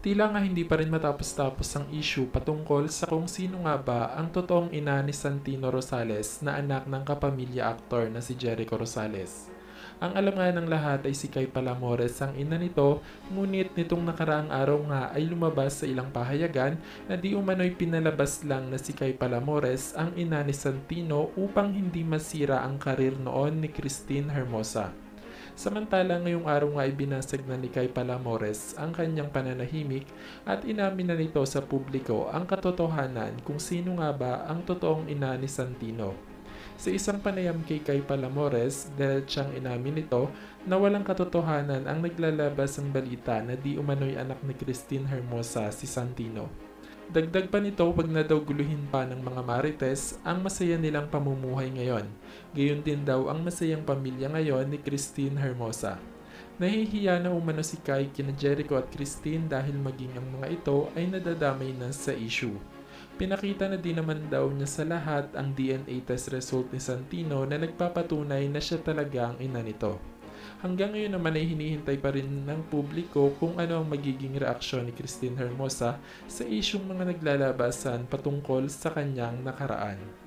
Tila nga hindi pa rin matapos-tapos ang issue patungkol sa kung sino nga ba ang totoong ina ni Santino Rosales na anak ng kapamilya aktor na si Jericho Rosales. Ang alam nga ng lahat ay si Kay Palamores ang ina nito, ngunit nitong nakaraang araw nga ay lumabas sa ilang pahayagan na di umano'y pinalabas lang na si Kay Palamores ang ina ni Santino upang hindi masira ang karir noon ni Christine Hermosa. Samantala ngayong araw nga ay binasag na ni Kay Palamores ang kanyang pananahimik at inamin na nito sa publiko ang katotohanan kung sino nga ba ang totoong ina ni Santino. Sa isang panayam kay Kay Palamores, diretsang inamin nito na walang katotohanan ang naglalabas ng balita na di umano'y anak ni Christine Hermosa si Santino. Dagdag pa nito, wag na daw guluhin pa ng mga marites ang masaya nilang pamumuhay ngayon. Gayon din daw ang masayang pamilya ngayon ni Christine Hermosa. Nahihiya na umano si Kay kina Jericho at Christine dahil maging ang mga ito ay nadadamay na sa issue. Pinakita na din naman daw niya sa lahat ang DNA test result ni Santino na nagpapatunay na siya talaga ang ina nito. Hanggang ngayon naman ay hinihintay pa rin ng publiko kung ano ang magiging reaksyon ni Christine Hermosa sa isyung mga naglalabasan patungkol sa kanyang nakaraan.